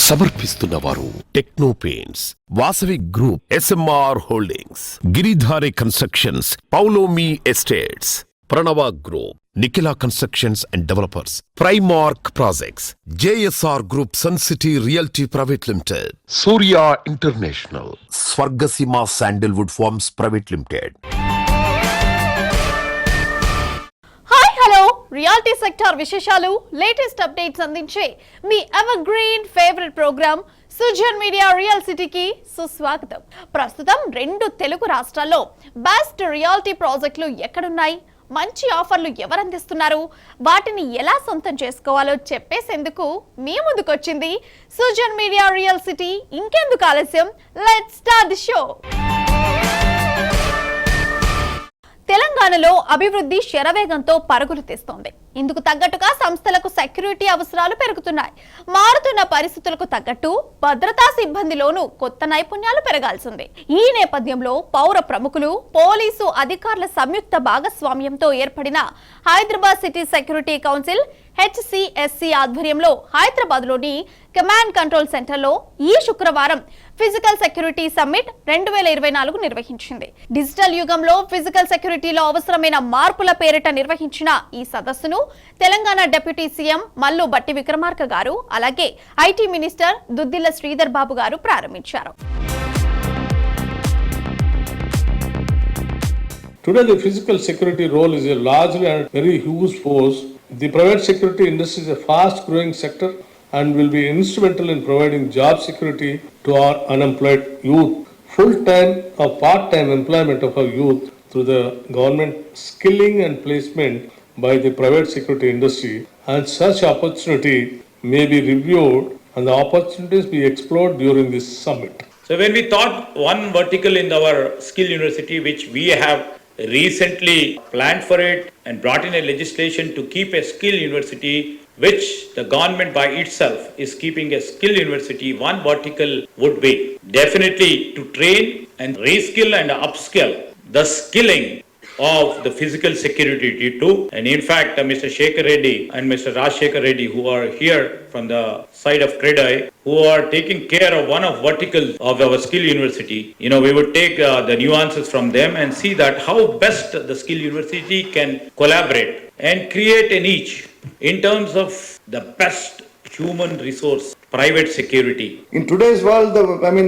సమర్పిస్తున్నవారు Techno Paints, Vasavi group, SMR holdings, Giridhari constructions, Paulomi estates, Pranava group, Nikhila constructions and developers, Primark projects, JSR group, Sun City realty private limited, Surya international, Swargaseema sandalwood farms private limited. Reality sector విశేషాలు, latest updates అందించే మీ ever green favourite programme Sujan media real సిటీకి సుస్వాగతం. ప్రస్తుతం 2 తెలుగు రాష్ట్రాల్లో best reality ప్రాజెక్టులు ఎక్కడున్నాయి, మంచి ఆఫర్లు ఎవరు అందిస్తున్నారు, వాటిని ఎలా సొంతం చేసుకోవాలో చెప్పేసేందుకు మీ ముందుకొచ్చింది సుజన్ మీడియా రియల్ సిటీ. ఇంకెందుకు ఆలస్యం, లెట్స్ స్టార్ట్ ది షో. తెలంగాణలో అభివృద్ధి శరవేగంతో పరుగులు తీస్తోంది. ఇందుకు తగ్గట్టుగా సంస్థలకు సెక్యూరిటీ అవసరాలు పెరుగుతున్నాయి. మారుతున్న పరిస్థితులకు తగ్గట్టు భద్రతా సిబ్బందిలోనూ కొత్త నైపుణ్యాలు పెరగాల్సింది. ఈ నేపథ్యంలో పౌర ప్రముఖులు, పోలీసు అధికారుల సంయుక్త భాగస్వామ్యంతో ఏర్పడిన Hyderabad city security council HCSC ఆధ్వర్యంలో హైదరాబాద్లోని కమాండ్ కంట్రోల్ సెంటర్లో ఈ శుక్రవారం ఫిజికల్ సెక్యూరిటీ సమ్మిట్ 2024 నిర్వహించింది. డిజిటల్ యుగంలో ఫిజికల్ సెక్యూరిటీలో అవసరమైన మార్పుల పేరిట నిర్వహించిన ఈ సదస్సును తెలంగాణ డిప్యూటీ సీఎం మల్లు బట్టి విక్రమార్క గారు, అలాగే IT మినిస్టర్ దుద్దిల్ల శ్రీధర్ బాబు గారు ప్రారంభించారు. Today, the physical security role is a largely and very huge force. The private security industry is a fast-growing sector and will be instrumental in providing job security to our unemployed youth. Full-time or part-time employment of our youth through the government skilling and placement by the private security industry, and such opportunity may be reviewed and the opportunities be explored during this summit. So when we thought one vertical in our skill university, which we have recently planned for it and brought in a legislation to keep a skill university, which the government by itself is keeping a skill university, one vertical would be definitely to train and reskill and upskill the skilling of the physical security too. And in fact, Mr. Shekhar Reddy and Mr. Rajshekhar Reddy, who are here from the side of CREDAI, who are taking care of one of verticals of our skill university, we would take the nuances from them and see that how best the skill university can collaborate and create a niche in terms of the best human resource private security. In today's world,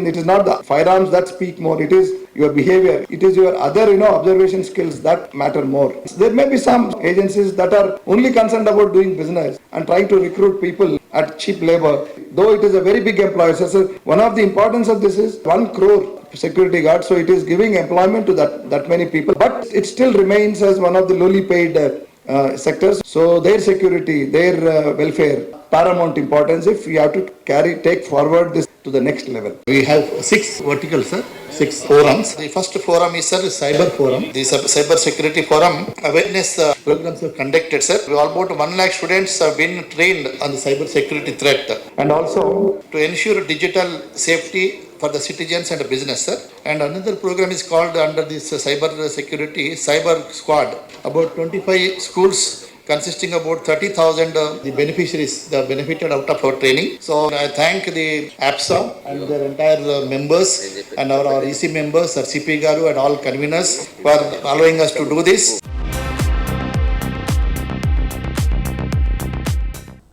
it is not the firearms that speak more, it is your behavior, it is your other observation skills that matter more. There may be some agencies that are only concerned about doing business and trying to recruit people at cheap labor, though it is a very big employer. So one of the importance of this is 1 crore security guards, so it is giving employment to that many people, but it still remains as one of the lowly paid sectors. So their security, their welfare, paramount importance if we have to take forward this to the next level. We have 6 verticals, sir. 6 forums. The first forum is, sir, cyber forum. The cyber security forum awareness programs are conducted, sir. About 1 lakh students have been trained on the cyber security threat, and also to ensure digital safety for the citizens and the business, sir. And another program is called under this cyber security cyber squad. About 25 schools consisting about 30,000 the beneficiaries that benefited out of our training. So I thank the APSA and their entire members and our EC members, our CP Garu and all conveners for allowing us to do this.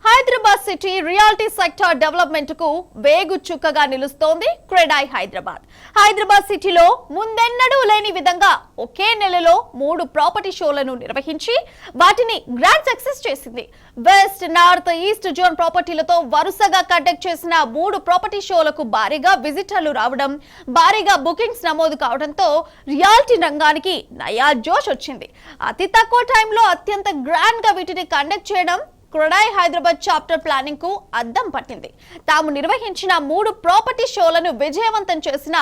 Hyderabad city reality sector development కు వేగు చుక్కగా నిలుస్తోంది CREDAI Hyderabad. Hyderabad సిటీలో ముందెన్నడూ లేని విధంగా ఒకే నెలలో 3 property షోలను నిర్వహించి వాటిని grand success చేసింది. వెస్ట్, నార్త్, ఈస్ట్ జోన్ ప్రాపర్టీలతో వరుసగా కండక్ట్ చేసిన 3 ప్రాపర్టీ షోలకు భారీగా విజిటర్లు రావడం, భారీగా బుకింగ్స్ నమోదు కావడంతో రియాలిటీ రంగానికి నయా జోష్ వచ్చింది. అతి తక్కువ టైంలో అత్యంత గ్రాండ్ గా వీటిని కండక్ట్ చేయడం CREDAI హైదరాబాద్ చాప్టర్ ప్లానింగ్ కు అద్దం పట్టింది. తాము నిర్వహించిన 3 ప్రాపర్టీ షోలను విజయవంతం చేసిన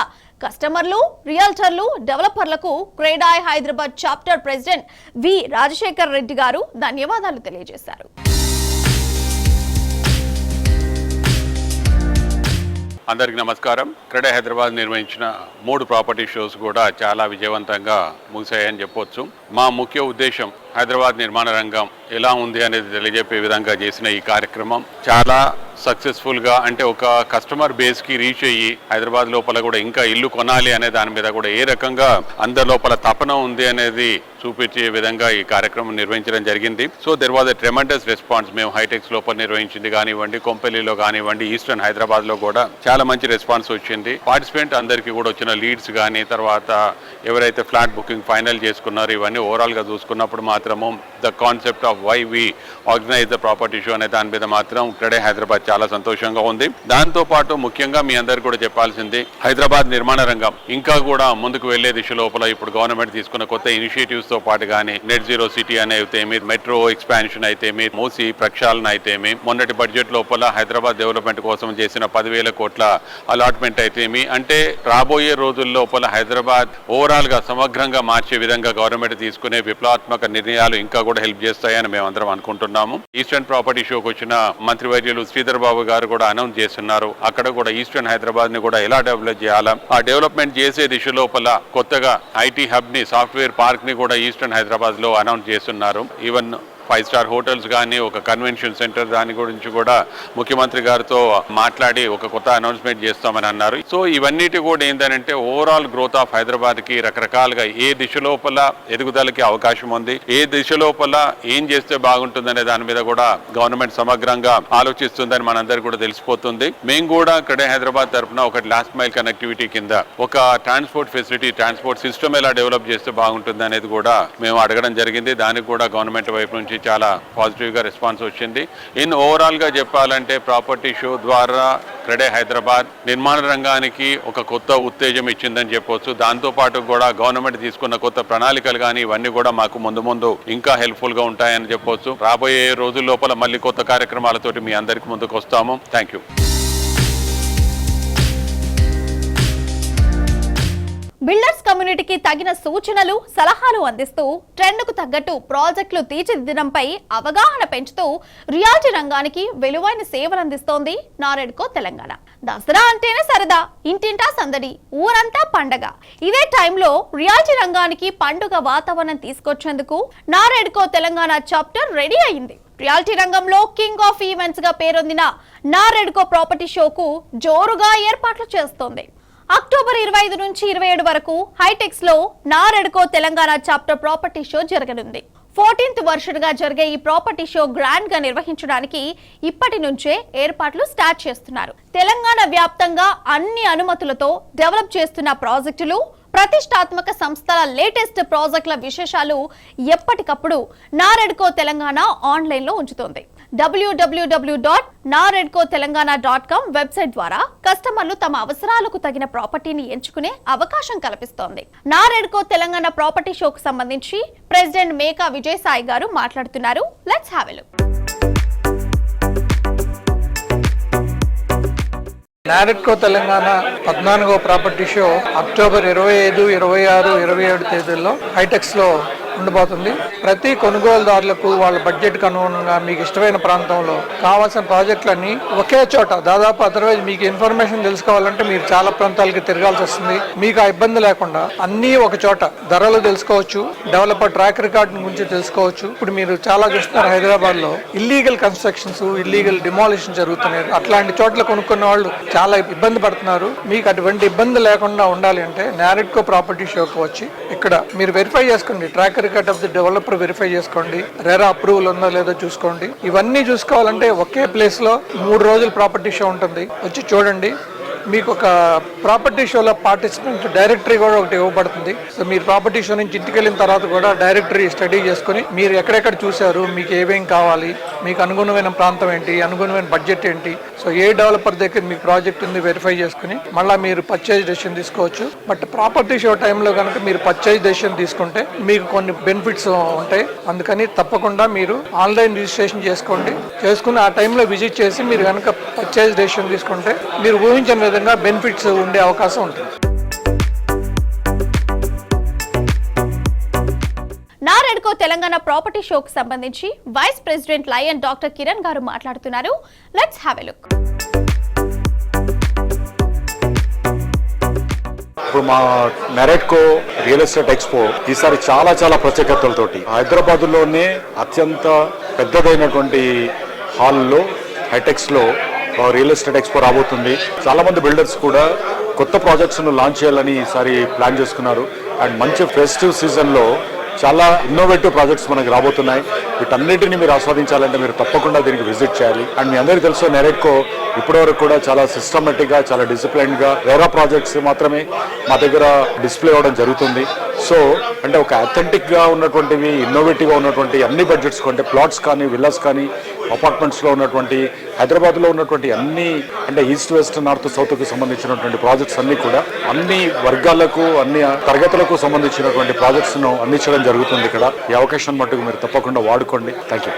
కస్టమర్లు, రియల్టర్లు, డెవలపర్లకు CREDAI హైదరాబాద్ చాప్టర్ ప్రెసిడెంట్ వి రాజశేఖర్ రెడ్డి గారు ధన్యవాదాలు తెలియజేశారు. అందరికీ నమస్కారం. CREDAI హైదరాబాద్ నిర్వహించిన 3 ప్రాపర్టీ షోస్ కూడా చాలా విజయవంతంగా ముగిశాయని చెప్పొచ్చు. మా ముఖ్య ఉద్దేశం హైదరాబాద్ నిర్మాణ రంగం ఎలా ఉంది అనేది తెలియజెప్పే విధంగా చేసిన ఈ కార్యక్రమం చాలా సక్సెస్ఫుల్గా అంటే ఒక కస్టమర్ బేస్కి రీచ్ అయ్యి హైదరాబాద్ లోపల కూడా ఇంకా ఇల్లు కొనాలి అనే దాని మీద కూడా ఏ రకంగా అందరి లోపల తపన ఉంది అనేది చూపించే విధంగా ఈ కార్యక్రమం నిర్వహించడం జరిగింది. So there was a tremendous response. మేము హైటెక్స్ లోపల నిర్వహించింది కానివ్వండి, కొంపల్లిలో కానివ్వండి, ఈస్టర్న్ హైదరాబాద్ లో కూడా చాలా మంచి రెస్పాన్స్ వచ్చింది. పార్టిసిపెంట్ అందరికీ కూడా వచ్చిన లీడ్స్ కానీ, తర్వాత ఎవరైతే ఫ్లాట్ బుకింగ్ ఫైనల్ చేసుకున్నారో ఇవన్నీ ఓవరాల్ గా చూసుకున్నప్పుడు మాత్రము the concept of why we organize the property show అనే దాని మీద మాత్రం క్రెడే హైదరాబాద్ చాలా సంతోషంగా ఉంది. దాంతో పాటు ముఖ్యంగా మీ అందరు కూడా చెప్పాల్సింది, హైదరాబాద్ నిర్మాణ రంగం ఇంకా కూడా ముందుకు వెళ్లే దిశ లోపల ఇప్పుడు గవర్నమెంట్ తీసుకున్న కొత్త ఇనిషియేటివ్స్ తో పాటు కానీ నెట్ జీరో సిటీ అని అయితేమి, మెట్రో ఎక్స్పాన్షన్ అయితేమి, మూసి ప్రక్షాళన అయితేమి, మొన్నటి బడ్జెట్ లోపల హైదరాబాద్ డెవలప్మెంట్ కోసం చేసిన 10,000 కోట్ల అలాట్మెంట్ అయితేమి, అంటే రాబోయే రోజుల లోపల హైదరాబాద్ ఓవరాల్ గా సమగ్రంగా మార్చే విధంగా గవర్నమెంట్ తీసుకునే విప్లవాత్మక నిర్ణయాలు ఇంకా కూడా హెల్ప్ చేస్తాయని మేమందరం అనుకుంటున్నాము. ఈస్టర్న్ ప్రాపర్టీ షోకి వచ్చిన మంత్రివర్యులు శ్రీధర్ బాబు గారు కూడా అనౌన్స్ చేస్తున్నారు. అక్కడ కూడా ఈస్టర్న్ హైదరాబాద్ ని కూడా ఎలా డెవలప్ చేయాలా, ఆ డెవలప్మెంట్ చేసే దిశ లోపల కొత్తగా ఐటీ హబ్ ని, సాఫ్ట్వేర్ పార్క్ ని కూడా ఈస్టర్న్ హైదరాబాద్ లో అనౌన్స్ చేస్తున్నారు. ఈవెన్ 5 స్టార్ హోటల్స్ కానీ, ఒక కన్వెన్షన్ సెంటర్ దాని గురించి కూడా ముఖ్యమంత్రి గారితో మాట్లాడి ఒక కొత్త అనౌన్స్మెంట్ చేస్తామని అన్నారు. సో ఇవన్నిటి కూడా ఏంటంటే ఓవరాల్ గ్రోత్ ఆఫ్ హైదరాబాద్ కి రకరకాలుగా ఏ దిశ లోపల ఎదుగుదలకి అవకాశం ఉంది, ఏ దిశ లోపల ఏం చేస్తే బాగుంటుందనే దాని మీద కూడా గవర్నమెంట్ సమగ్రంగా ఆలోచిస్తుందని మనందరికీ కూడా తెలిసిపోతుంది. మేము కూడా క్రెడే హైదరాబాద్ తరఫున ఒక లాస్ట్ మైల్ కనెక్టివిటీ కింద ఒక ట్రాన్స్పోర్ట్ ఫెసిలిటీ, ట్రాన్స్పోర్ట్ సిస్టమ్ ఎలా డెవలప్ చేస్తే బాగుంటుంది అనేది కూడా మేము అడగడం జరిగింది. దానికి కూడా గవర్నమెంట్ వైపు నుంచి చాలా పాజిటివ్ గా రెస్పాన్స్ వచ్చింది. ఓవరాల్ గా చెప్పాలంటే ప్రాపర్టీ షో ద్వారా క్రెడే హైదరాబాద్ నిర్మాణ రంగానికి ఒక కొత్త ఉత్తేజం ఇచ్చిందని చెప్పొచ్చు. దాంతో పాటు కూడా గవర్నమెంట్ తీసుకున్న కొత్త ప్రణాళికలు కానీ ఇవన్నీ కూడా మాకు ముందు ఇంకా హెల్ప్ఫుల్ గా ఉంటాయని చెప్పొచ్చు. రాబోయే రోజుల లోపల మళ్ళీ కొత్త కార్యక్రమాలతోటి మీ అందరికి ముందుకు వస్తాము. Thank you. బిల్డర్స్ కమ్యూనిటీకి తగిన సూచనలు, సలహాలు అందిస్తూ ట్రెండ్కు తగ్గట్టు ప్రాజెక్టులు తీర్చిదిద్దడంపై అవగాహన పెంచుతూ రియాలిటీ రంగానికి విలువైన సేవలు అందిస్తోంది నారెడ్కో తెలంగాణ. దసరా అంటేనే సరదా, ఇంటింటా సందడి, ఊరంతా పండగ. ఇదే టైంలో రియాలిటీ రంగానికి పండుగ వాతావరణం తీసుకొచ్చేందుకు నారెడ్కో తెలంగాణ చాప్టర్ రెడీ అయింది. రియాలిటీ రంగంలో కింగ్ ఆఫ్ ఈవెంట్స్ గా పేరొందిన నారెడ్కో ప్రాపర్టీ షోకు జోరుగా ఏర్పాట్లు చేస్తోంది. అక్టోబర్ 25 నుంచి 27 వరకు హైటెక్స్ లో NAREDCO Telangana chapter property show జరగనుంది. 14th వర్షన్ గా జరిగే ఈ ప్రాపర్టీ షో గ్రాండ్ గా నిర్వహించడానికి ఇప్పటి నుంచే ఏర్పాట్లు స్టార్ట్ చేస్తున్నారు. తెలంగాణ వ్యాప్తంగా అన్ని అనుమతులతో డెవలప్ చేస్తున్న ప్రాజెక్టులు, ప్రతిష్టాత్మక సంస్థల లేటెస్ట్ ప్రాజెక్టుల విశేషాలు ఎప్పటికప్పుడు నారెడ్కో తెలంగాణ ఆన్లైన్ లో ఉంచుతోంది. www.naredcotelangana.com వెబ్సైట్ ద్వారా కస్టమర్లు తమ అవసరాలకు తగిన ప్రాపర్టీని ఎంచుకునే అవకాశం కల్పిస్తోంది. నారెడ్కో తెలంగాణ ప్రాపర్టీ షోకు సంబంధించి ప్రెసిడెంట్ మేకా విజయసాయి గారు మాట్లాడుతున్నారు. Let's have a look. NAREDCO Telangana 14వ ప్రాపర్టీ షో అక్టోబర్ 25, 26, 27 తేదీల్లో హైటెక్స్ లో ఉండబోతుంది. ప్రతి కొనుగోలుదారులకు వాళ్ళ బడ్జెట్ కు అనుగుణంగా మీకు ఇష్టమైన ప్రాంతంలో కావాల్సిన ప్రాజెక్టులన్నీ ఒకే చోట, దాదాపు అదర్వైజ్ మీకు ఇన్ఫర్మేషన్ తెలుసుకోవాలంటే మీరు చాలా ప్రాంతాలకి తిరగాల్సి వస్తుంది. మీకు ఆ ఇబ్బంది లేకుండా అన్నీ ఒక చోట ధరలు తెలుసుకోవచ్చు, డెవలపర్ ట్రాక్ రికార్డ్ గురించి తెలుసుకోవచ్చు. ఇప్పుడు మీరు చాలా చూస్తున్నారు హైదరాబాద్ లో ఇల్లీగల్ కన్స్ట్రక్షన్స్, ఇల్లీగల్ డిమాలిషన్ జరుగుతున్నాయి. అట్లాంటి చోట్ల కొనుక్కున్న వాళ్ళు చాలా ఇబ్బంది పడుతున్నారు. మీకు అటువంటి ఇబ్బంది లేకుండా ఉండాలి అంటే నారెడ్కో ప్రాపర్టీ షోకి వచ్చి ఇక్కడ మీరు వెరిఫై చేసుకోండి, track record of the developer verify చేసుకోండి, రెరా అప్రూవల్ ఉందో లేదో చూసుకోండి. ఇవన్నీ చూసుకోవాలంటే ఒకే ప్లేస్ లో 3 రోజులు ప్రాపర్టీ షో ఉంటుంది. వచ్చి చూడండి. మీకు ఒక ప్రాపర్టీ షోలో పార్టిసిపెంట్ డైరెక్టరీ కూడా ఒకటి ఇవ్వబడుతుంది. సో మీరు ప్రాపర్టీ షో నుంచి ఇంటికి వెళ్ళిన తర్వాత కూడా డైరెక్టరీ స్టడీ చేసుకుని మీరు ఎక్కడెక్కడ చూశారు, మీకు ఏమేం కావాలి, మీకు అనుగుణమైన ప్రాంతం ఏంటి, అనుగుణమైన బడ్జెట్ ఏంటి, సో ఏ డెవలపర్ దగ్గర మీకు ప్రాజెక్ట్ ఉంది వెరిఫై చేసుకుని మళ్ళీ మీరు పర్చేజ్ డెసిషన్ తీసుకోవచ్చు. బట్ ప్రాపర్టీ షో టైంలో కనుక మీరు పర్చేజ్ డెసిషన్ తీసుకుంటే మీకు కొన్ని బెనిఫిట్స్ ఉంటాయి. అందుకని తప్పకుండా మీరు ఆన్లైన్ రిజిస్ట్రేషన్ చేసుకుని ఆ టైంలో విజిట్ చేసి మీరు కనుక పర్చేజ్ డెసిషన్ తీసుకుంటే మీరు ఊహించిన విధంగా బెనిఫిట్స్ ఉండే అవకాశం ఉంటుంది. నారెడ్కో తెలంగాణ ప్రాపర్టీ షోకు సంబంధించి vice president lion doctor Kiran గారు మాట్లాడుతున్నారు. Let's have a look. ఇప్పుడు మా నారెడ్కో రియల్ ఎస్టేట్ ఎక్స్పో ఈసారి చాలా ప్రత్యేకతలతోటి హైదరాబాద్ లోనే అత్యంత పెద్దదైనటువంటి హాల్లో హైటెక్స్ లో రియల్ ఎస్టేట్ ఎక్స్పో రాబోతుంది. చాలా మంది బిల్డర్స్ కూడా కొత్త ప్రాజెక్ట్స్ను లాంచ్ చేయాలని ఈసారి ప్లాన్ చేసుకున్నారు. అండ్ మంచి ఫెస్టివ్ సీజన్లో చాలా ఇన్నోవేటివ్ ప్రాజెక్ట్స్ మనకు రాబోతున్నాయి. వీటన్నిటిని మీరు ఆస్వాదించాలంటే మీరు తప్పకుండా దీనికి విజిట్ చేయాలి. అండ్ మీ అందరికీ తెలుసు నెరెట్కో ఇప్పటివరకు కూడా చాలా సిస్టమేటిక్గా, చాలా డిసిప్లైన్గా రేరా ప్రాజెక్ట్స్ మాత్రమే మా దగ్గర డిస్ప్లే అవ్వడం జరుగుతుంది. సో అంటే ఒక అథెంటిక్గా ఉన్నటువంటివి, ఇన్నోవేటివ్గా ఉన్నటువంటి అన్ని బడ్జెట్స్ అంటే ప్లాట్స్ కానీ, విల్లాస్ కానీ, అపార్ట్మెంట్స్లో ఉన్నటువంటి హైదరాబాద్లో ఉన్నటువంటి అన్ని అంటే ఈస్ట్ వెస్ట్ నార్త్ సౌత్కి సంబంధించినటువంటి ప్రాజెక్ట్స్ అన్ని కూడా అన్ని వర్గాలకు, అన్ని తరగతులకు సంబంధించినటువంటి ప్రాజెక్ట్స్ను అందించడం జరుగుతుంది ఇక్కడ. ఈ అవకాశం మట్టుకు మీరు తప్పకుండా వాడుకోండి. Thank you.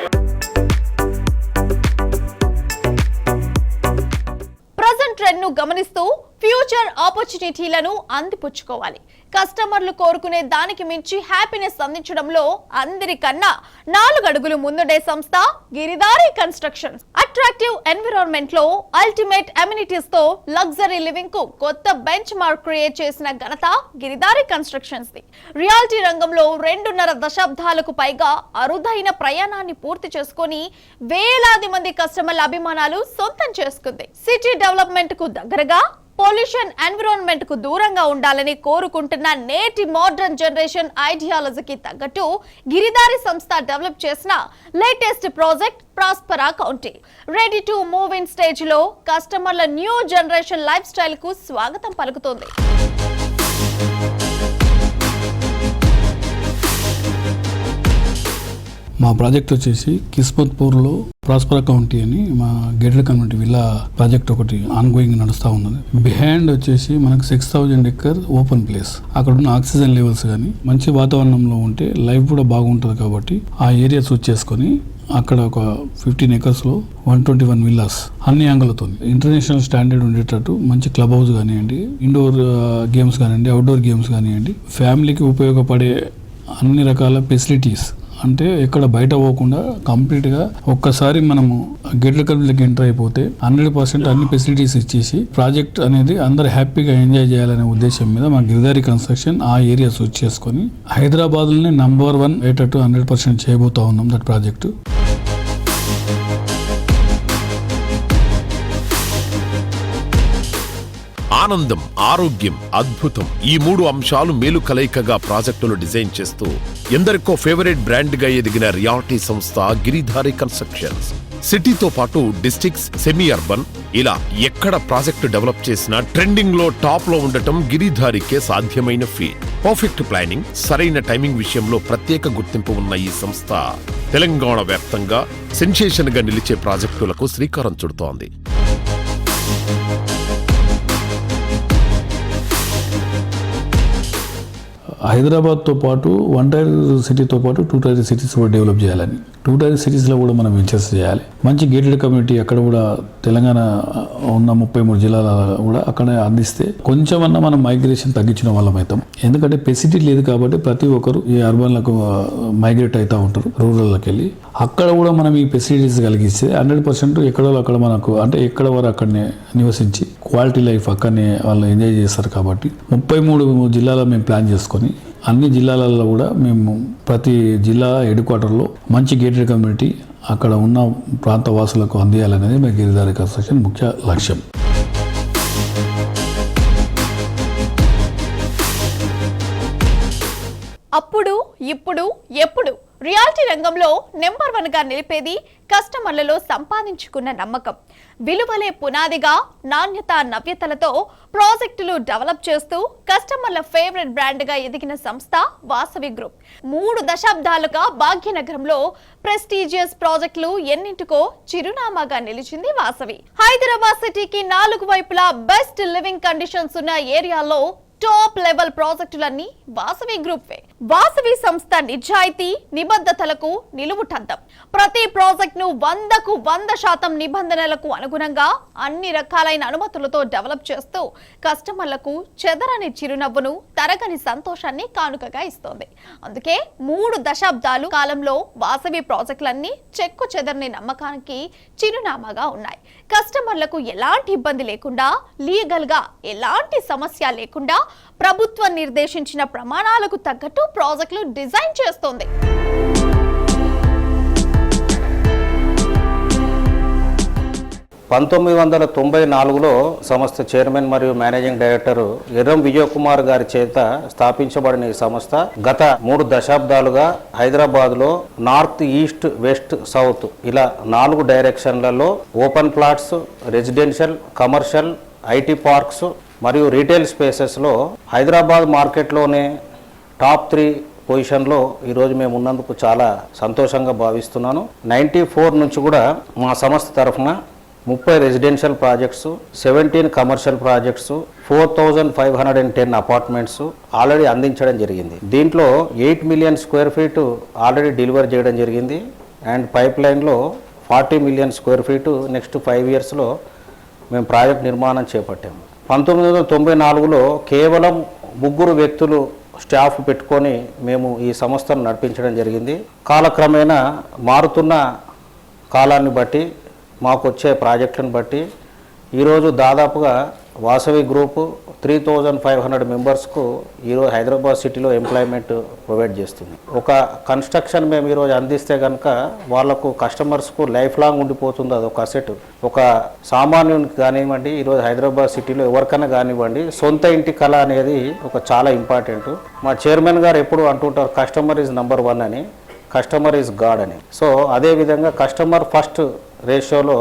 ప్రజెంట్ ట్రెండ్ ను గమనిస్తూ ఫ్యూచర్ ఆపర్చునిటీలను అందిపుచ్చుకోవాలి. కస్టమర్లు కోరుకునే దానికి మించి హ్యాపీనెస్ అందించడంలో అందరికన్నా 4 అడుగులు ముందుండే సంస్థ గిరిధారి కన్స్ట్రక్షన్స్. అట్రాక్టివ్ ఎన్విరాన్మెంట్ లో అల్టిమేట్ అమ్యూనిటీస్ తో లగ్జరీ లివింగ్ కు కొత్త బెంచ్ మార్క్ క్రియేట్ చేసిన ఘనత గిరిధారి కన్స్ట్రక్షన్స్ ది. రియాలిటీ రంగంలో 2.5 దశాబ్దాలకు పైగా అరుదైన ప్రయాణాన్ని పూర్తి చేసుకుని వేలాది మంది కస్టమర్ల అభిమానాలు సొంతం చేసుకుంది. సిటీ డెవలప్మెంట్ కు దగ్గరగా, పొల్యూషన్ ఎన్విరాన్మెంట్ కు దూరంగా ఉండాలని కోరుకుంటున్న నేటి మోడర్న్ జనరేషన్ ఐడియాలజీకి తగ్గట్టు గిరిధారి సంస్థ డెవలప్ చేసిన latest project ప్రాస్పరా county. Ready to move in stage లో కస్టమర్ల న్యూ జనరేషన్ లైఫ్ స్టైల్ కు స్వాగతం పలుకుతోంది. మా ప్రాజెక్ట్ వచ్చేసి కిస్మత్పూర్లో ప్రాస్పరా కౌంటీ అని మా గేటెడ్ కమ్యూనిటీ విల్లా ప్రాజెక్ట్ ఒకటి ఆన్ గోయింగ్ నడుస్తూ ఉన్నది. బిహైండ్ వచ్చేసి మనకు 6000 ఎకర్ ఓపెన్ ప్లేస్. అక్కడ ఉన్న ఆక్సిజన్ లెవెల్స్ కానీ మంచి వాతావరణంలో ఉంటే లైఫ్ కూడా బాగుంటుంది కాబట్టి ఆ ఏరియా చూస్ చేసుకొని అక్కడ ఒక 15 acres 121 విల్లాస్ అన్ని యాంగిల్తో ఇంటర్నేషనల్ స్టాండర్డ్ ఉండేటట్టు మంచి క్లబ్ హౌస్ కానివ్వండి, ఇండోర్ గేమ్స్ కానివ్వండి, అవుట్డోర్ గేమ్స్ కానివ్వండి, ఫ్యామిలీకి ఉపయోగపడే అన్ని రకాల ఫెసిలిటీస్ అంటే ఎక్కడ బయట పోకుండా కంప్లీట్గా ఒక్కసారి మనము గేటెడ్ కమ్యూనిటీకి ఎంటర్ అయిపోతే 100% అన్ని ఫెసిలిటీస్ ఇచ్చేసి ప్రాజెక్ట్ అనేది అందరు హ్యాపీగా ఎంజాయ్ చేయాలనే ఉద్దేశం మీద మా గిరిధారి కన్స్ట్రక్షన్ ఆ ఏరియా చూస్ చేసుకొని హైదరాబాద్లోనే నంబర్ 1 అయ్యేటట్టు 100% చేయబోతా ఉన్నాం దట్ ప్రాజెక్టు. ఆనందం, ఆరోగ్యం, అద్భుతం ఈ 3 అంశాలు మేలు కలయికగా ప్రాజెక్టులు డిజైన్ చేస్తూ ఎందరికో ఫేవరెట్ బ్రాండ్ గా ఎదిగిన రియాలిటీ సంస్థ గిరిధారి కన్స్ట్రక్షన్స్. సిటీతో పాటు డిస్ట్రిక్ట్స్, సెమీ అర్బన్ ఇలా ఎక్కడ ప్రాజెక్టు డెవలప్ చేసినా ట్రెండింగ్ లో టాప్ లో ఉండటం గిరిధారికే సాధ్యమైన ఫీట్. పర్ఫెక్ట్ ప్లానింగ్, సరైన టైమింగ్ విషయంలో ప్రత్యేక గుర్తింపు ఉన్న ఈ సంస్థ తెలంగాణ వ్యాప్తంగా సెన్సేషన్ గా నిలిచే ప్రాజెక్టులకు శ్రీకారం చుడుతోంది. హైదరాబాద్తో పాటు 1 టైర్ సిటీతో పాటు 2 టైర్ సిటీస్ కూడా డెవలప్ చేయాలని, 2 టైర్ సిటీస్లో కూడా మనం వెంచర్స్ చేయాలి. మంచి గేటెడ్ కమ్యూనిటీ అక్కడ కూడా తెలంగాణ ఉన్న 33 జిల్లాల కూడా అక్కడ అందిస్తే కొంచెమన్నా మనం మైగ్రేషన్ తగ్గించిన వాళ్ళం అవుతాం. ఎందుకంటే ఫెసిలిటీ లేదు కాబట్టి ప్రతి ఒక్కరు ఈ అర్బన్లకు మైగ్రేట్ అవుతూ ఉంటారు, రూరల్లోకి వెళ్ళి. అక్కడ కూడా మనం ఈ ఫెసిలిటీస్ కలిగిస్తే 100% ఎక్కడో అక్కడ మనకు అంటే ఎక్కడ వారు అక్కడనే నివసించి క్వాలిటీ లైఫ్ అక్కడనే వాళ్ళు ఎంజాయ్ చేస్తారు. కాబట్టి 33 జిల్లాలో మేము ప్లాన్ చేసుకొని అన్ని జిల్లాలలో కూడా మేము ప్రతి జిల్లా హెడ్ క్వార్టర్లో మంచి గేటెడ్ కమ్యూనిటీ అక్కడ ఉన్న ప్రాంత వాసులకు అందియాలనేది మా గిరిధారి కన్స్ట్రక్షన్ ముఖ్య లక్ష్యం. అప్పుడు, ఇప్పుడు, ఎప్పుడు రియాలిటీ రంగంలో నెంబర్ 1 గా నిలిపేది కస్టమర్లలో సంపాదించుకున్న నమ్మకం. విలువలే పునాదిగా నాణ్యత, నవ్యతలతో ప్రాజెక్టులు డెవలప్ చేస్తూ కస్టమర్ల ఫేవరెట్ బ్రాండ్ గా ఎదిగిన సంస్థ వాసవి గ్రూప్. 3 దశాబ్దాలుగా భాగ్యనగరంలో ప్రెస్టీజియస్ ప్రాజెక్టులు ఎన్నింటికో చిరునామాగా నిలిచింది వాసవి. హైదరాబాద్ సిటీకి 4 వైపులా బెస్ట్ లివింగ్ కండిషన్స్ ఉన్న ఏరియాలో టాప్ లెవెల్ ప్రాజెక్టులన్నీ వాసవి గ్రూప్వే. వాసవి సంస్థ నిజాయితీ, నిబద్ధతలకు నిలువుటద్దం. ప్రతి ప్రాజెక్ట్ ను 100కు 100% నిబంధనలకు అనుగుణంగా అన్ని రకాలైన అనుమతులతో డెవలప్ చేస్తూ కస్టమర్లకు చెదరని చిరునవ్వును, తరగని సంతోషాన్ని కానుకగా ఇస్తోంది. అందుకే 3 దశాబ్దాలు కాలంలో వాసవి ప్రాజెక్టులన్నీ చెక్కు చెదరని నమ్మకానికి చిరునామాగా ఉన్నాయి. కస్టమర్లకు ఎలాంటి ఇబ్బంది లేకుండా, లీగల్ గా ఎలాంటి సమస్య లేకుండా ప్రభుత్వం నిర్దేశించిన ప్రమాణాలకు తగ్గట్టు ప్రాజెక్టులు డిజైన్ చేస్తోంది. 1994లో సంస్థ చైర్మన్ మరియు మేనేజింగ్ డైరెక్టర్ ఎర్రం విజయ్ కుమార్ గారి చేత స్థాపించబడిన ఈ సంస్థ గత 3 దశాబ్దాలుగా హైదరాబాద్లో నార్త్, ఈస్ట్, వెస్ట్, సౌత్ ఇలా 4 డైరెక్షన్లలో open plots, residential, commercial, IT parks మరియు రీటైల్ స్పేసెస్లో హైదరాబాద్ మార్కెట్లోనే టాప్ 3 పొజిషన్లో ఈరోజు మేము ఉన్నందుకు చాలా సంతోషంగా భావిస్తున్నాను. 94 నుంచి కూడా మా సంస్థ తరఫున 30 residential projects, 17 commercial projects, 4510 apartments already అందించడం జరిగింది. దీంట్లో 8 million square feet already deliver చేయడం జరిగింది. అండ్ పైప్ లైన్లో 40 మిలియన్ స్క్వేర్ ఫీట్ నెక్స్ట్ 5 ఇయర్స్లో మేము ప్రాజెక్ట్ నిర్మాణం చేపట్టాము. 1994లో కేవలం 3 వ్యక్తులు స్టాఫ్ పెట్టుకొని మేము ఈ సంస్థను నడిపించడం జరిగింది. కాలక్రమేణా మారుతున్న కాలాన్ని బట్టి మాకు వచ్చే ప్రాజెక్టులను బట్టి ఈరోజు దాదాపుగా వాసవి గ్రూప్ 3500 మెంబర్స్కు ఈరోజు హైదరాబాద్ సిటీలో ఎంప్లాయ్మెంట్ ప్రొవైడ్ చేస్తుంది. ఒక కన్స్ట్రక్షన్ మేము ఈరోజు అందిస్తే కనుక వాళ్ళకు కస్టమర్స్కు లైఫ్ లాంగ్ ఉండిపోతుంది. అది ఒక అసెట్. ఒక సామాన్యునికి కానివ్వండి, ఈరోజు హైదరాబాద్ సిటీలో ఎవరికైనా కానివ్వండి, సొంత ఇంటి కళ అనేది ఒక చాలా ఇంపార్టెంట్. మా చైర్మన్ గారు ఎప్పుడు అంటుంటారు కస్టమర్ ఈజ్ నంబర్ 1 అని, కస్టమర్ ఈజ్ గాడ్ అని. సో అదేవిధంగా కస్టమర్ ఫస్ట్ రేషియోలో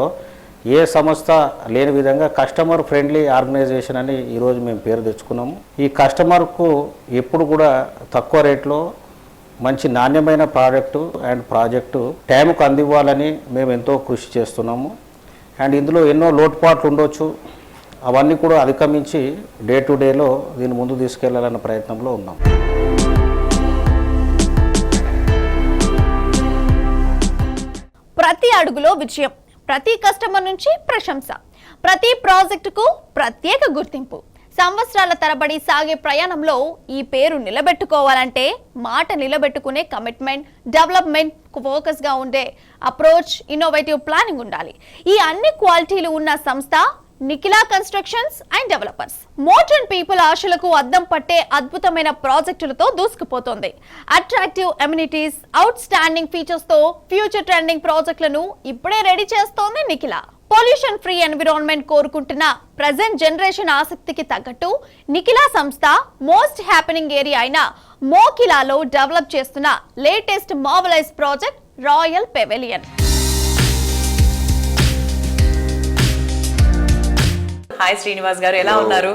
ఏ సంస్థ లేని విధంగా కస్టమర్ ఫ్రెండ్లీ ఆర్గనైజేషన్ అని ఈరోజు మేము పేరు తెచ్చుకున్నాము. ఈ కస్టమర్కు ఎప్పుడు కూడా తక్కువ రేట్లో మంచి నాణ్యమైన ప్రోడక్టు అండ్ ప్రాజెక్టు టైంకు అందివ్వాలని మేము ఎంతో కృషి చేస్తున్నాము. అండ్ ఇందులో ఎన్నో లోటుపాట్లు ఉండొచ్చు, అవన్నీ కూడా అధిగమించి డే టు డేలో దీన్ని ముందు తీసుకెళ్లాలన్న ప్రయత్నంలో ఉన్నాం. ప్రతి అడుగులో విజయం, ప్రతి కస్టమర్ నుంచి ప్రశంస, ప్రతి ప్రాజెక్టుకు ప్రత్యేక గుర్తింపు. సంవత్సరాల తరబడి సాగే ప్రయాణంలో ఈ పేరు నిలబెట్టుకోవాలంటే మాట నిలబెట్టుకునే కమిట్మెంట్, డెవలప్మెంట్ ఫోకస్గా ఉండే అప్రోచ్, ఇన్నోవేటివ్ ప్లానింగ్ ఉండాలి. ఈ అన్ని క్వాలిటీలు ఉన్న సంస్థ Nikhila constructions and developers. Modern people ఆశలకు అద్దం పట్టే అద్భుతమైన ప్రాజెక్టులతో దూసుకుపోతోంది. Attractive amenities, outstanding features తో ఫ్యూచర్ ట్రెండింగ్ ప్రాజెక్టులను ఇప్పుడే రెడీ చేస్తోంది నిఖిలా. పొల్యూషన్ ఫ్రీ ఎన్విరాన్మెంట్ కోరుకుంటున్న ప్రజెంట్ జనరేషన్ ఆసక్తికి తగ్గట్టు నిఖిలా సంస్థ మోస్ట్ హ్యాపెనింగ్ ఏరియా అయిన మోకిలాలో డెవలప్ చేస్తున్న లేటెస్ట్ మార్వలైజ్ project royal pavilion. Hi Srinivas గారు, ఎలా ఉన్నారు?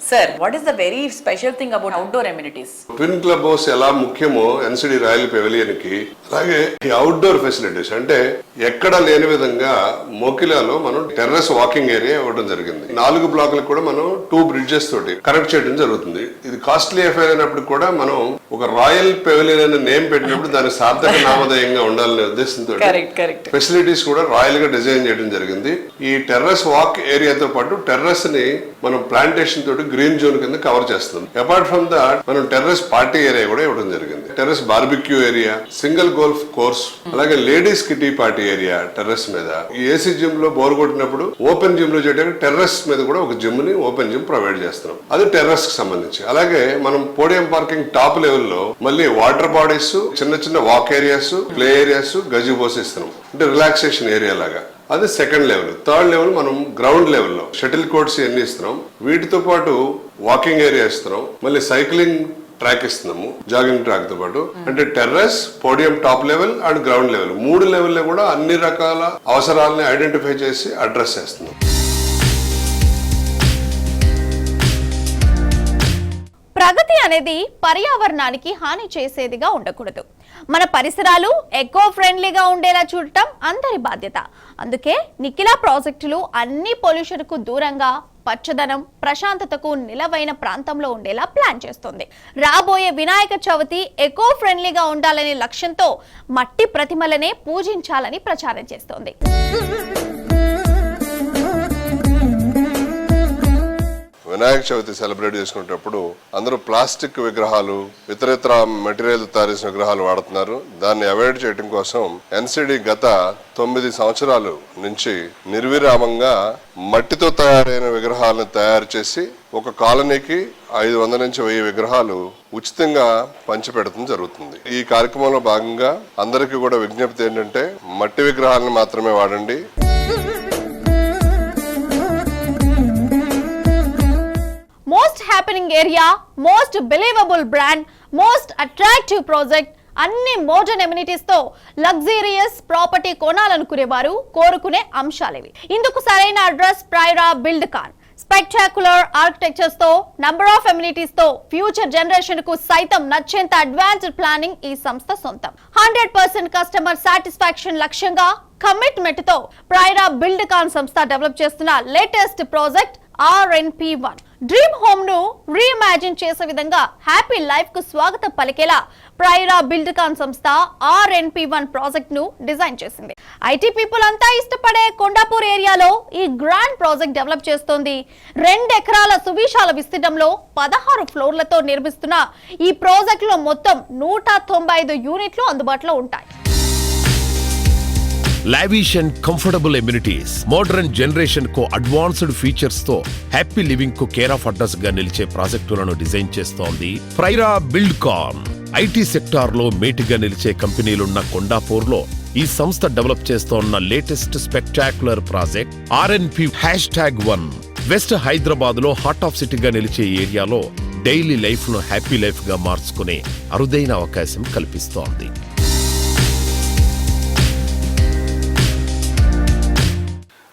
Sir, what is the very special thing about outdoor amenities? Twin club house ఎలా ముఖ్యమో ఎన్సిడి రాయల్ పెవిలియన్ కి, అలాగే ఈ అవుట్డోర్ ఫెసిలిటీస్ అంటే ఎక్కడ లేని విధంగా మోకిలాలో మనం టెర్రస్ వాకింగ్ ఏరియా ఇవ్వడం జరిగింది. 4 బ్లాకులకు కూడా మనం 2 బ్రిడ్జెస్ తోటి కనెక్ట్ చేయడం జరుగుతుంది. ఇది కాస్ట్లీ అఫైర్ అయినప్పుడు కూడా మనం ఒక రాయల్ పెవిలియన్ అనే నేమ్ పెట్టినప్పుడు దాని సార్థక నామధేయంగా ఉండాలనే ఉద్దేశంతో ఫెసిలిటీస్ కూడా రాయల్ గా డిజైన్ చేయడం జరిగింది. ఈ టెర్రస్ వాక్ ఏరియాతో పాటు టెర్రస్ ని మనం ప్లాంటేషన్ తోటి గ్రీన్ జోన్ కింద కవర్ చేస్తుంది. అపార్ట్ ఫ్రమ్ దట్ మనం టెర్రస్ పార్టీ ఏరియా కూడా ఇవ్వడం జరిగింది. Terrace barbecue area, single golf course, అలాగే ladies kitty party area terrace మీద. ఈ ఏసీ జిమ్ లో బోర్ కొట్టినప్పుడు ఓపెన్ జిమ్ లో చేయడానికి టెర్రస్ మీద కూడా ఒక జిమ్ ని ఓపెన్ జిమ్ ప్రొవైడ్ చేస్తున్నాం. అది టెర్రస్ కి సంబంధించి. అలాగే మనం పోడియం పార్కింగ్ టాప్ లెవెల్ లో మళ్ళీ వాటర్ బాడీస్, చిన్న చిన్న వాక్ ఏరియాస్, ప్లే ఏరియాస్, గజిబోస్ ఇస్తున్నాం. అంటే రిలాక్సేషన్ ఏరియా లాగా. అది సెకండ్ లెవెల్. థర్డ్ లెవెల్ మనం గ్రౌండ్ లెవెల్లో షటిల్ కోర్ట్స్ ఇవన్నీ ఇస్తున్నాం. వీటితో పాటు వాకింగ్ ఏరియా ఇస్తున్నాం. మళ్ళీ సైక్లింగ్ ట్రాక్ ఇస్తున్నాము, జాగింగ్ ట్రాక్ తో పాటు. అంటే terrace, podium top level and ground level 3 లెవెల్లో కూడా అన్ని రకాల అవసరాలని ఐడెంటిఫై చేసి అడ్రస్ చేస్తున్నాం. ప్రగతి అనేది పర్యావరణానికి హాని చేసేదిగా ఉండకూడదు. మన పరిసరాలు ఎకో ఫ్రెండ్లీగా ఉండేలా చూడటం అందరి బాధ్యత. అందుకే నిఖిలా ప్రాజెక్టులు అన్ని పొల్యూషన్ కు దూరంగా పచ్చదనం, ప్రశాంతతకు నిలవైన ప్రాంతంలో ఉండేలా ప్లాన్ చేస్తుంది. రాబోయే వినాయక చవితి ఎకో ఫ్రెండ్లీగా ఉండాలనే లక్ష్యంతో మట్టి ప్రతిమలనే పూజించాలని ప్రచారం చేస్తోంది. వినాయక చవితి సెలబ్రేట్ చేసుకునేటప్పుడు అందరూ ప్లాస్టిక్ విగ్రహాలు, ఇతరితర మెటీరియల్ తయారు చేసిన విగ్రహాలు వాడుతున్నారు. దాన్ని అవాయిడ్ చేయడం కోసం ఎన్సిడి గత 9 సంవత్సరాల నుంచి నిర్విరామంగా మట్టితో తయారైన విగ్రహాలను తయారు చేసి ఒక కాలనీకి 500 నుంచి 1000 విగ్రహాలు ఉచితంగా పంచిపెడతం జరుగుతుంది. ఈ కార్యక్రమంలో భాగంగా అందరికీ కూడా విజ్ఞప్తి ఏంటంటే మట్టి విగ్రహాలను మాత్రమే వాడండి. Happening area, most believable brand, most attractive project, అన్ని మోడర్న్ ఎమ్యూనిటీస్ తో లగ్జరియస్ ప్రాపర్టీ కొనాలనుకునేవారు కోరుకునే అంశాలేవి. ఇందుకు సరైన అడ్రస్ ప్రైరా బిల్డ్కాన్. స్పెక్టాక్యులర్ ఆర్కిటెక్చర్స్ తో, నంబర్ ఆఫ్ ఎమ్యూనిటీస్ తో ఫ్యూచర్ జనరేషన్ కు సైతం నచ్చేంత అడ్వాన్స్డ్ ప్లానింగ్ ఈ సంస్థ సొంతం. 100% కస్టమర్ సాటిస్ఫాక్షన్ లక్ష్యంగా కమిట్మెంట్ తో ప్రైరా బిల్డ్కాన్ సంస్థ డెవలప్ చేస్తున్న latest project RNP1. Dream home ను రీఇమాజిన్ చేసే విధంగా హ్యాపీ లైఫ్ కు స్వాగతం పలికేలా ప్రైరా బిల్డ్కాన్ సంస్థ RNP1 ప్రాజెక్ట్ ను డిజైన్ చేసింది. ఐటీ పీపుల్ అంతా ఇష్టపడే కొండాపూర్ ఏరియాలో ఈ గ్రాండ్ ప్రాజెక్ట్ డెవలప్ చేస్తోంది. 2 ఎకరాల సువిశాల విస్తీర్ణంలో 16 ఫ్లోర్లతో నిర్మిస్తున్న ఈ ప్రాజెక్ట్ లో మొత్తం 195 యూనిట్లు అందుబాటులో ఉంటాయి. Lavish and comfortable amenities, modern generation కు అడ్వాన్స్డ్ ఫీచర్స్ తో హ్యాపీ లివింగ్ కు కేర్ ఆఫ్ అడ్రస్ గా నిలిచే ప్రాజెక్టులను డిజైన్ చేస్తోంది ప్రైరా బిల్డ్కాన్. ఐటీ సెక్టార్ లో మేటిగా నిలిచే కంపెనీలున్న కొండాపూర్ లో ఈ సంస్థ డెవలప్ చేస్తోన్న latest spectacular project RNP1 west Hyderabad లో హార్ట్ ఆఫ్ సిటీగా నిలిచే ఏరియాలో డైలీ లైఫ్ ను హ్యాపీ లైఫ్ గా మార్చుకునే అరుదైన అవకాశం కల్పిస్తోంది.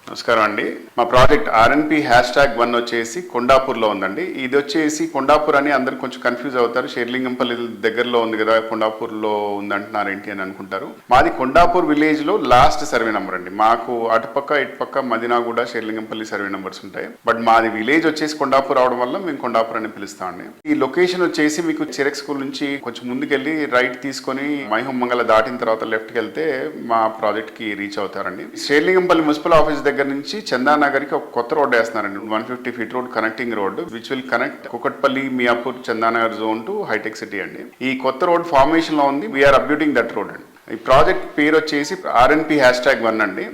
నమస్కారం అండి. మా ప్రాజెక్ట్ RNP#1 వచ్చేసి కొండాపూర్లో ఉందండి. ఇది వచ్చేసి కొండాపూర్ అని అందరు కొంచెం కన్ఫ్యూజ్ అవుతారు. షేర్లింగంపల్లి దగ్గరలో ఉంది కదా, కొండాపూర్లో ఉందంటున్నారు ఏంటి అని అనుకుంటారు. మాది కొండాపూర్ విలేజ్ లో లాస్ట్ సర్వే నెంబర్ అండి. మాకు అటుపక్క ఇటుపక్క మదినాగూడ, షేర్లింగంపల్లి సర్వే నెంబర్స్ ఉంటాయి. బట్ మాది విలేజ్ వచ్చేసి కొండాపూర్ అవడం వల్ల మేము కొండాపూర్ అని పిలుస్తామండి. ఈ లొకేషన్ వచ్చేసి మీకు చిరెక్ స్కూల్ నుంచి కొంచెం ముందుకెళ్ళి రైట్ తీసుకొని మైహుమంగళ దాటిన తర్వాత లెఫ్ట్కి వెళ్తే మా ప్రాజెక్ట్ కి రీచ్ అవుతారండి. షేర్లింగంపల్లి మున్సిపల్ ఆఫీస్ దగ్గర నుంచి చందానగర్ కి ఒక కొత్త రోడ్ వేస్తున్నారండి. 150 feet road, connecting road which will connect Kukatpally, Miyapur, Chandanagar zone to హైటెక్ సిటీ అండి. ఈ కొత్త రోడ్ ఫార్మేషన్ లో ఉంది. వీఆర్ అప్డేటింగ్ దట్ రోడ్ అండి. ఈ ప్రాజెక్ట్ పేరు వచ్చేసి RNP#1 అండి.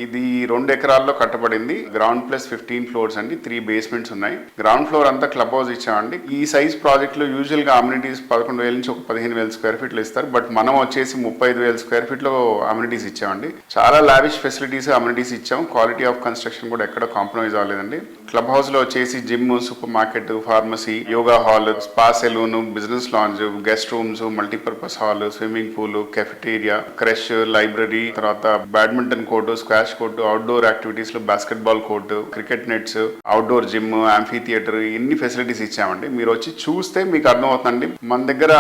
ఇది 2 ఎకరాల్లో కట్టబడింది. గ్రౌండ్ ప్లస్ 15 ఫ్లోర్స్ అండి. 3 బేస్మెంట్స్ ఉన్నాయి. గ్రౌండ్ ఫ్లోర్ అంతా క్లబ్ హౌస్ ఇచ్చామండి. ఈ సైజ్ ప్రాజెక్ట్ లో యూజువల్ గా అమ్యూనిటీస్ 11,000 నుంచి ఒక 15,000 స్క్వేర్ ఫీట్లు ఇస్తారు. బట్ మనం వచ్చేసి 35,000 స్క్వేర్ ఫీట్ లో అమ్యూనిటీస్ ఇచ్చామండి. చాలా లావిష్ ఫెసిలిటీస్ అమ్యూనిటీస్ ఇచ్చాం. క్వాలిటీ ఆఫ్ కన్స్ట్రక్షన్ కూడా ఎక్కడ కాంప్రమైజ్ అవ్వలేదండి. క్లబ్ హౌస్ లో వచ్చేసి gym, super market, pharmacy, yoga hall, spa salon, business lounge, guest rooms, multipurpose hall, swimming pool, cafeteria, creche, library, తర్వాత badminton court, squash court, outdoor activities లో basketball court, cricket nets, outdoor gym, amphitheatre, ఇన్ని facilities ఇచ్చామండి. మీరు వచ్చి చూస్తే మీకు అర్థమవుతుందండి. మన దగ్గర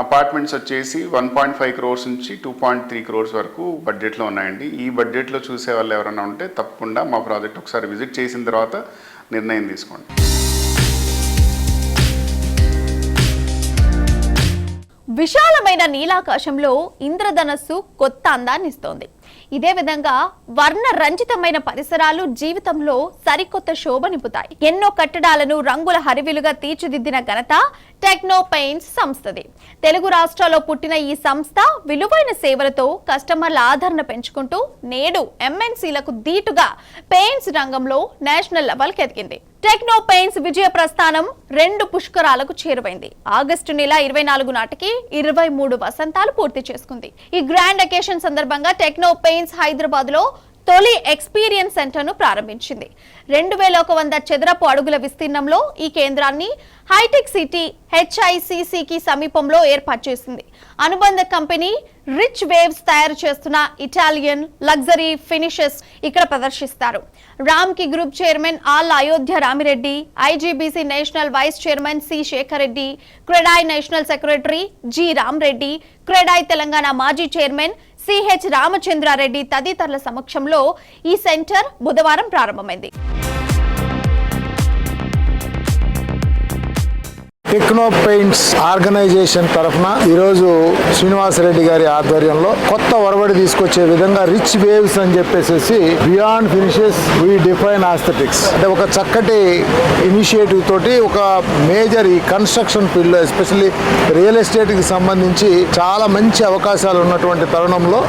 అపార్ట్మెంట్స్ వచ్చేసి 1.5 crores నుంచి 2.3 crores వరకు బడ్జెట్ లో ఉన్నాయండి. ఈ బడ్జెట్ లో చూసే వాళ్ళు ఎవరైనా ఉంటే తప్పకుండా మా ప్రాజెక్ట్ ఒకసారి విజిట్ చేసిన తర్వాత నిర్ణయం తీసుకోండి. విశాలమైన నీలాకాశంలో ఇంద్రధనస్సు కొత్త అందాన్ని ఇస్తోంది. ఇదే విధంగా వర్ణ రంజితమైన పరిసరాలు జీవితంలో సరికొత్త శోభ నింపుతాయి. ఎన్నో కట్టడాలను రంగుల హరివిలుగా తీర్చిదిద్దిన ఘనత టెక్నో పెయింట్స్ సంస్థది. తెలుగు రాష్ట్రాల్లో పుట్టిన ఈ సంస్థ విలువైన సేవలతో కస్టమర్ల ఆదరణ పెంచుకుంటూ నేడు MNCలకు దీటుగా పెయింట్స్ రంగంలో నేషనల్ లెవెల్కి ఎదిగింది. టెక్నో పెయింట్స్ విజయ ప్రస్థానం 2 పుష్కరాలకు చేరువైంది. ఆగస్టు నెల 24 నాటికి 23 వసంతాలు పూర్తి చేసుకుంది. ఈ గ్రాండ్ అకేషన్ సందర్భంగా టెక్నో పెయింట్స్ హైదరాబాద్ లో తొలి ఎక్స్పీరియన్స్ సెంటర్ ను ప్రారంభించింది. 2100 చదరపు అడుగుల విస్తీర్ణంలో ఈ కేంద్రాన్ని హైటెక్ సిటీ HICC కి సమీపంలో ఏర్పాటు చేసింది. అనుబంధ కంపెనీ రిచ్ వేవ్స్ తయారు చేస్తున్న ఇటాలియన్ లగ్జరీ ఫినిషెస్ ఇక్కడ ప్రదర్శిస్తారు. Ramky group chairman Alla Ayodhya Ramireddy, IGBC national vice chairman C Shekar Reddy, CREDAI national secretary G Ramareddy, CREDAI Telangana మాజీ చైర్మన్ CH రామచంద్రారెడ్డి తదితరుల సమక్షంలో ఈ సెంటర్ బుధవారం ప్రారంభమైంది. టెక్నో పెయింట్స్ ఆర్గనైజేషన్ తరఫున ఈరోజు శ్రీనివాసరెడ్డి గారి ఆధ్వర్యంలో కొత్త ఒరవడి తీసుకొచ్చే విధంగా రిచ్ వేవ్స్ అని చెప్పేసి beyond finishes we define aesthetics అంటే ఒక చక్కటి ఇనిషియేటివ్ తోటి ఒక మేజర్ ఈ కన్స్ట్రక్షన్ ఫీల్డ్ లో ఎస్పెషల్లీ రియల్ ఎస్టేట్ కి సంబంధించి చాలా మంచి అవకాశాలు ఉన్నటువంటి తరుణంలో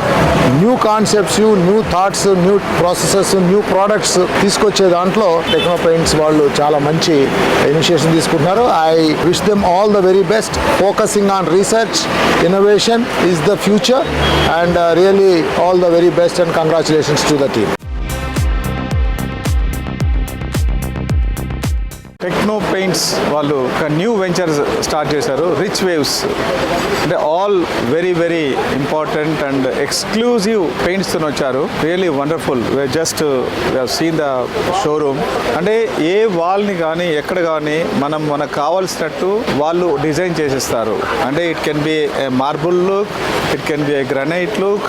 new concepts, new thoughts, new processes, new products తీసుకొచ్చే దాంట్లో టెక్నో పెయింట్స్ వాళ్ళు చాలా మంచి ఇనిషియేషన్ తీసుకుంటున్నారు. I wish them all the very best. Focusing on research, innovation is the future, and really all the very best and congratulations to the team. Techno paints వాళ్ళు ఒక new ventures start చేశారు, rich waves. అంటే all very very important and exclusive paints తో వచ్చారు. Really wonderful. Just seen the showroom. అంటే a wall ని కానీ ఎక్కడ కానీ మనకు కావాల్సినట్టు వాళ్ళు డిజైన్ చేసిస్తారు. అంటే it can be A marble look, it can be A granite look,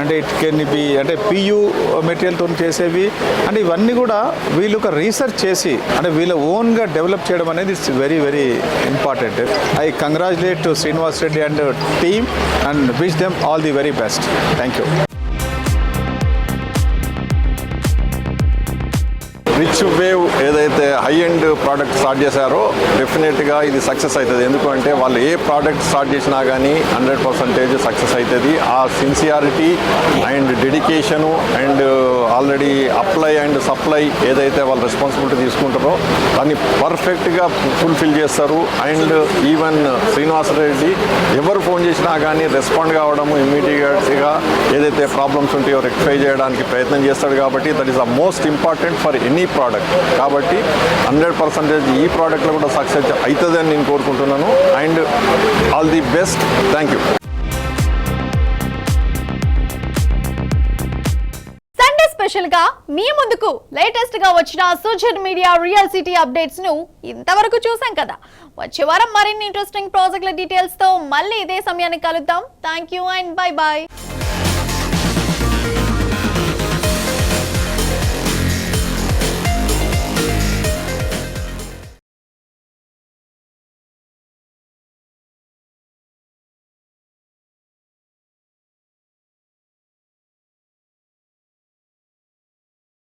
అంటే ఇట్ కెన్ బి అంటే పియు మెటీరియల్తో చేసేవి. అంటే ఇవన్నీ కూడా వీళ్ళు ఒక రీసెర్చ్ చేసి అంటే వీళ్ళ ఓన్గా డెవలప్ చేయడం అనేది it's very very important. I congratulate to Srinivas Reddy and team and wish them all the very best. Thank you. Rich wave ఏదైతే హై ఎండ్ ప్రోడక్ట్ స్టార్ట్ చేశారో డెఫినెట్గా ఇది సక్సెస్ అవుతుంది. ఎందుకంటే వాళ్ళు ఏ ప్రోడక్ట్ స్టార్ట్ చేసినా కానీ 100% సక్సెస్ అవుతుంది. ఆ sincerity and dedication and already apply and supply ఏదైతే వాళ్ళు రెస్పాన్సిబిలిటీ తీసుకుంటారో దాన్ని పర్ఫెక్ట్గా ఫుల్ఫిల్ చేస్తారు. అండ్ ఈవెన్ శ్రీనివాసరెడ్డి ఎవరు ఫోన్ చేసినా కానీ రెస్పాండ్ కావడము, ఇమ్మీడియట్గా ఏదైతే ప్రాబ్లమ్స్ ఉంటాయో రెక్టిఫై చేయడానికి ప్రయత్నం చేస్తాడు. కాబట్టి that is the most important for any product. కాబట్టి 100% ఈ ప్రోడక్ట్లో కూడా సక్సెస్ అవుతుందని నేను కోరుకుంటున్నాను. And all the best. Thank you. Sunday special గా మీ ముందుకు లేటెస్ట్ గా వచ్చిన social media real city updates ను ఇంతవరకు చూసాం కదా. వచ్చే వారం మరిన్ని ఇంట్రెస్టింగ్ ప్రాజెక్టుల డీటెయిల్స్ తో మళ్ళీ ఇదే సమయానికి కలుద్దాం. Thank you and bye bye.